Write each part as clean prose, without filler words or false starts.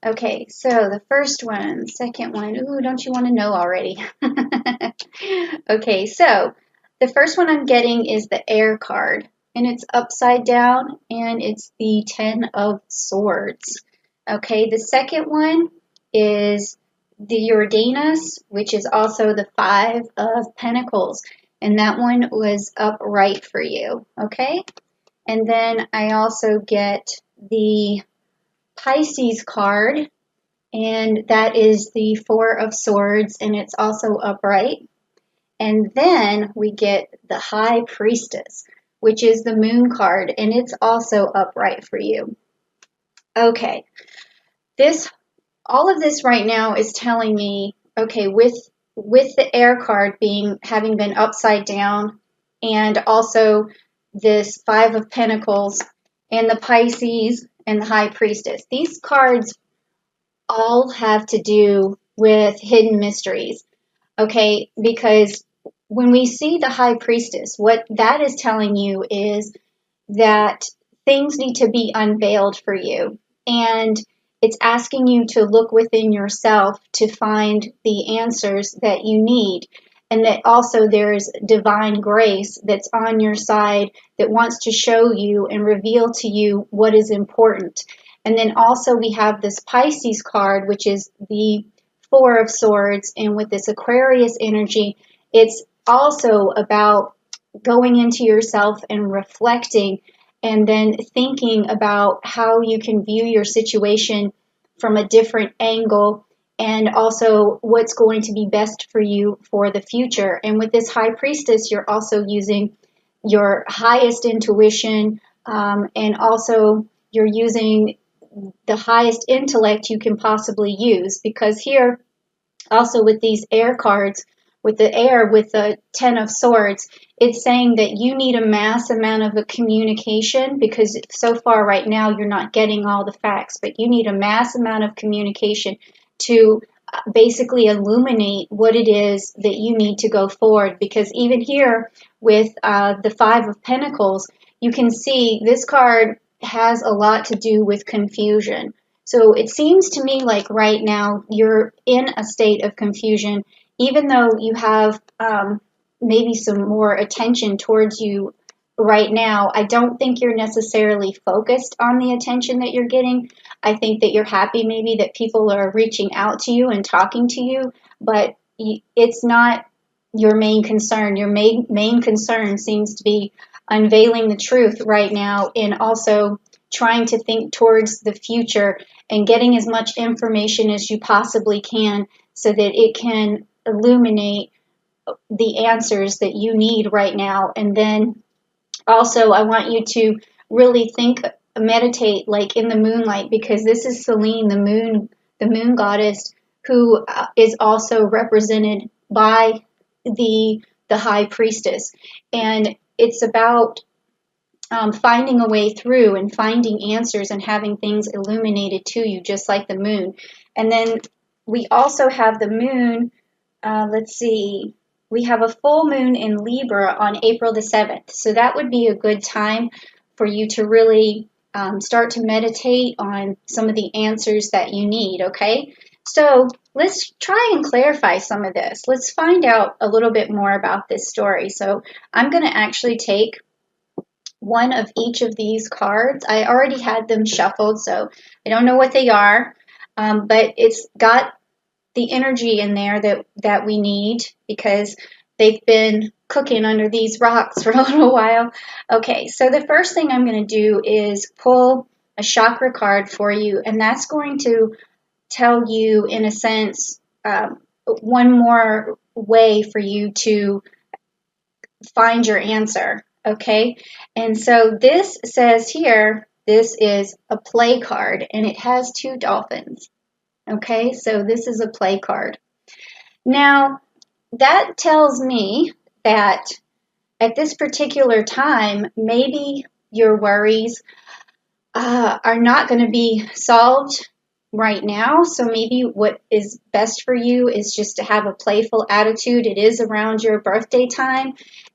Okay, so the first one, second one, ooh, don't you want to know already? Okay, so the first one I'm getting is the air card, and it's upside down, and it's the Ten of Swords. Okay, the second one is the Uranus, which is also the Five of Pentacles, and that one was upright for you. Okay, and then I also get the Pisces card, and that is the Four of Swords, and it's also upright. And then we get the High Priestess, which is the Moon card, and it's also upright for you. Okay, this all of this right now is telling me, okay, with the air card being having been upside down, and also this Five of Pentacles and the Pisces and the High Priestess. These cards all have to do with hidden mysteries, okay? Because when we see the High Priestess, what that is telling you is that things need to be unveiled for you. And it's asking you to look within yourself to find the answers that you need. And that also there's divine grace that's on your side that wants to show you and reveal to you what is important. And then also we have this Pisces card, which is the Four of Swords. And with this Aquarius energy, it's also about going into yourself and reflecting, and then thinking about how you can view your situation from a different angle, and also what's going to be best for you for the future. And with this High Priestess, you're also using your highest intuition, and also you're using the highest intellect you can possibly use, because here also with these air cards, with the air, with the Ten of Swords, it's saying that you need a mass amount of a communication, because so far right now you're not getting all the facts, but you need a mass amount of communication to basically illuminate what it is that you need to go forward. Because even here with the Five of Pentacles, you can see this card has a lot to do with confusion. So it seems to me like right now you're in a state of confusion, even though you have maybe some more attention towards you right now. I don't think you're necessarily focused on the attention that you're getting. I think that you're happy maybe that people are reaching out to you and talking to you, but it's not your main concern. Your main concern seems to be unveiling the truth right now, and also trying to think towards the future and getting as much information as you possibly can so that it can illuminate the answers that you need right now. And then also, I want you to really think, meditate like in the moonlight, because this is Selene, the moon goddess, who is also represented by the high priestess. And it's about finding a way through and finding answers and having things illuminated to you, just like the moon. And then we also have the moon, let's see, we have a full moon in Libra on April the 7th. So that would be a good time for you to really start to meditate on some of the answers that you need, okay? So let's try and clarify some of this. Let's find out a little bit more about this story. So I'm going to actually take one of each of these cards. I already had them shuffled, so I don't know what they are, but it's got the energy in there that we need, because they've been cooking under these rocks for a little while. Okay, so the first thing I'm going to do is pull a chakra card for you, and that's going to tell you, in a sense, one more way for you to find your answer. Okay, and so this says here, this is a play card, and it has two dolphins. Okay, so this is a play card. Now, that tells me that at this particular time, maybe your worries are not going to be solved right now. So maybe what is best for you is just to have a playful attitude. It is around your birthday time,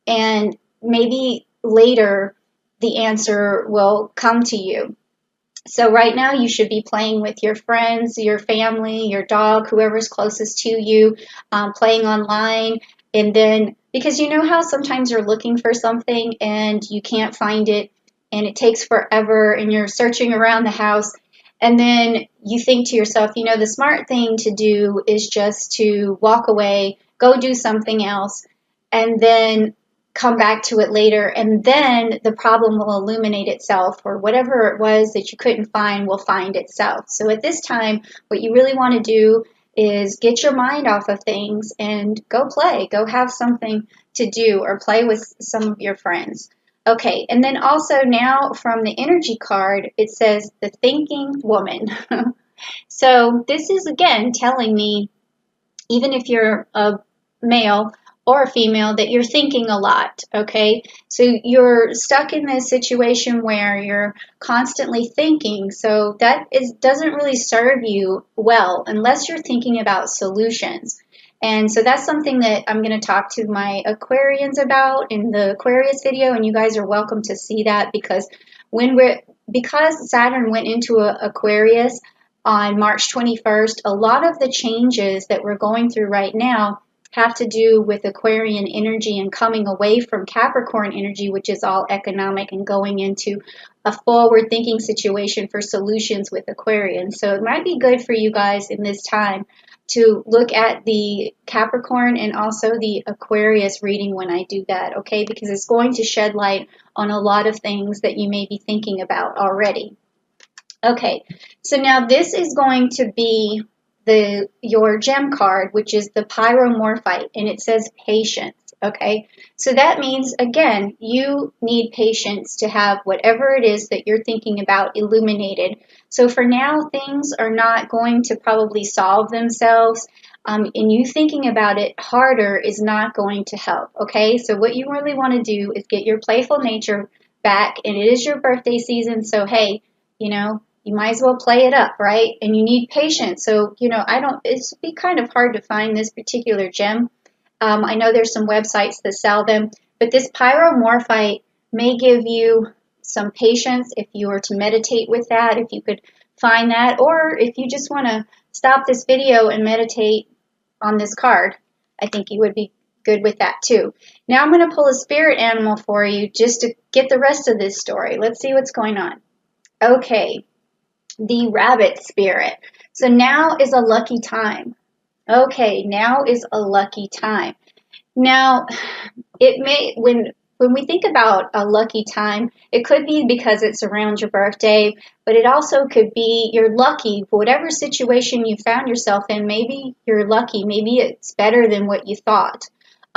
and maybe later the answer will come to you. So right now you should be playing with your friends, your family, your dog, whoever's closest to you, playing online. And then, because you know how sometimes you're looking for something and you can't find it and it takes forever and you're searching around the house. And then you think to yourself, you know, the smart thing to do is just to walk away, go do something else, and then come back to it later, and then the problem will illuminate itself, or whatever it was that you couldn't find will find itself. So at this time, what you really want to do is get your mind off of things and go play, go have something to do, or play with some of your friends. Okay, and then also now from the energy card, it says the thinking woman. So this is again telling me, even if you're a male or a female, that you're thinking a lot, okay? So you're stuck in this situation where you're constantly thinking. So that doesn't really serve you well unless you're thinking about solutions. And so that's something that I'm going to talk to my Aquarians about in the Aquarius video, and you guys are welcome to see that, because because Saturn went into Aquarius on March 21st, a lot of the changes that we're going through right now have to do with Aquarian energy and coming away from Capricorn energy, which is all economic, and going into a forward thinking situation for solutions with Aquarian. So it might be good for you guys in this time to look at the Capricorn and also the Aquarius reading when I do that, okay? Because it's going to shed light on a lot of things that you may be thinking about already. Okay, so now this is going to be your gem card, which is the pyromorphite, and it says patience. Okay, so that means, again, you need patience to have whatever it is that you're thinking about illuminated. So for now, things are not going to probably solve themselves, and you thinking about it harder is not going to help. Okay, so what you really want to do is get your playful nature back, and it is your birthday season, so hey, you know, you might as well play it up, right? And you need patience. So, you know, it's be kind of hard to find this particular gem. I know there's some websites that sell them, but this pyromorphite may give you some patience if you were to meditate with that, if you could find that, or if you just want to stop this video and meditate on this card, I think you would be good with that too. Now I'm going to pull a spirit animal for you just to get the rest of this story. Let's see what's going on. Okay, the rabbit spirit. So now is a lucky time. Okay, now is a lucky time. Now, it may, when we think about a lucky time, it could be because it's around your birthday, but it also could be you're lucky for whatever situation you found yourself in. Maybe you're lucky. Maybe it's better than what you thought.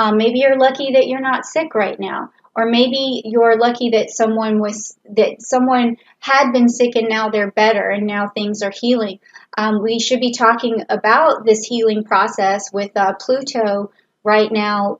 Maybe you're lucky that you're not sick right now, or maybe you're lucky that someone had been sick and now they're better and now things are healing. We should be talking about this healing process with Pluto right now,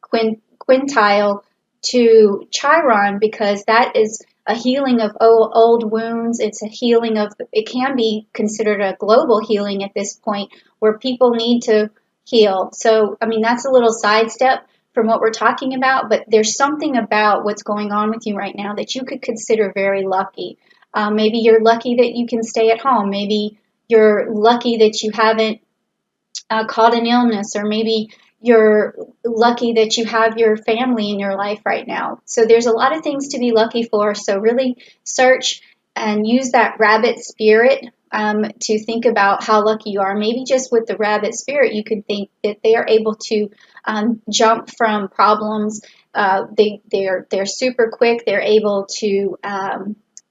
quintile to Chiron, because that is a healing of old wounds. It's a healing of, it can be considered a global healing at this point, where people need to heal. So, I mean, that's a little sidestep from what we're talking about, but there's something about what's going on with you right now that you could consider very lucky. Maybe you're lucky that you can stay at home. Maybe you're lucky that you haven't caught an illness, or maybe you're lucky that you have your family in your life right now. So there's a lot of things to be lucky for. So really search and use that rabbit spirit to think about how lucky you are. Maybe just with the rabbit spirit, you could think that they are able to jump from problems. They're super quick. They're able to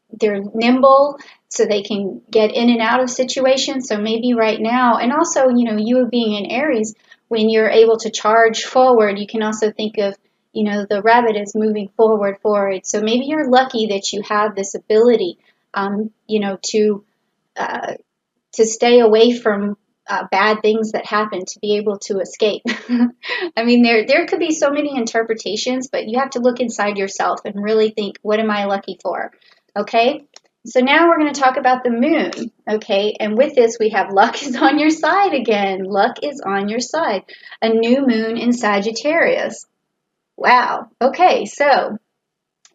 they're nimble, so they can get in and out of situations. So maybe right now, and also, you know, you being in Aries, when you're able to charge forward, you can also think of, you know, the rabbit is moving forward. So maybe you're lucky that you have this ability, you know, to stay away from bad things that happen, to be able to escape. I mean, there could be so many interpretations, but you have to look inside yourself and really think, what am I lucky for? Okay, so now we're going to talk about the moon. Okay, and with this we have luck is on your side again. Luck is on your side. A new moon in Sagittarius. Wow. Okay, so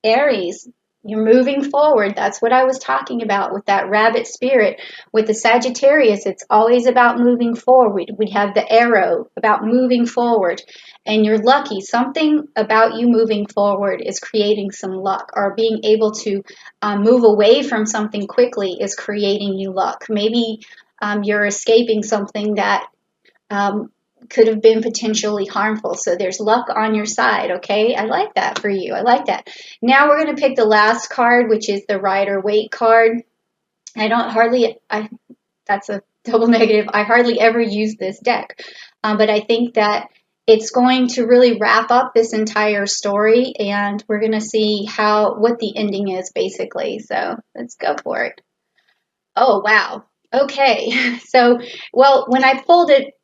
Aries, You're moving forward. That's what I was talking about with that rabbit spirit. With the Sagittarius, it's always about moving forward. We have the arrow about moving forward. And you're lucky. Something about you moving forward is creating some luck, or being able to move away from something quickly is creating you luck. Maybe you're escaping something that um, could have been potentially harmful. So there's luck on your side, okay? I like that for you. I like that. Now we're going to pick the last card, which is the Rider Waite card. That's a double negative. I hardly ever use this deck, but I think that it's going to really wrap up this entire story, and we're going to see what the ending is, basically. So let's go for it. Oh, wow. Okay. So, well, when I pulled it,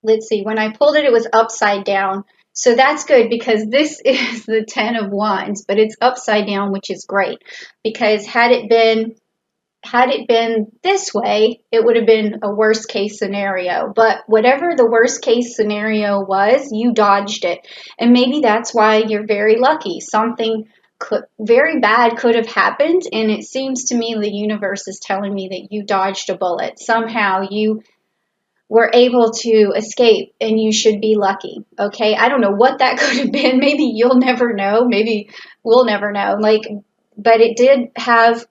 let's see, when I pulled it, it was upside down. So that's good because this is the 10 of Wands, but it's upside down, which is great because had it been this way, it would have been a worst case scenario. But whatever the worst case scenario was, you dodged it. And maybe that's why you're very lucky. Something very bad could have happened, and it seems to me the universe is telling me that you dodged a bullet. Somehow you were able to escape, and you should be lucky. Okay, I don't know what that could have been. Maybe you'll never know. Maybe we'll never know. But it did have,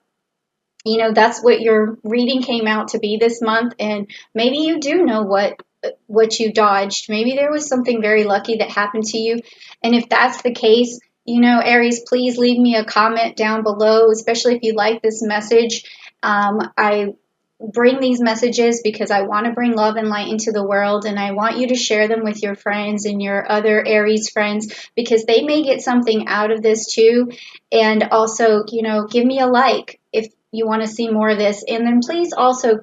that's what your reading came out to be this month, and maybe you do know what you dodged. Maybe there was something very lucky that happened to you, and if that's the case, Aries, please leave me a comment down below, especially if you like this message. I bring these messages because I want to bring love and light into the world, and I want you to share them with your friends and your other Aries friends because they may get something out of this too. And also, give me a like if you want to see more of this, and then please also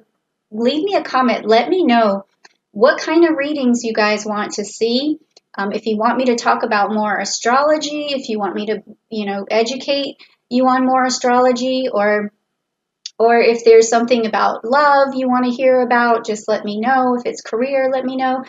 leave me a comment. Let me know what kind of readings you guys want to see. If you want me to talk about more astrology, if you want me to educate you on more astrology, or if there's something about love you want to hear about, just let me know. If it's career, let me know.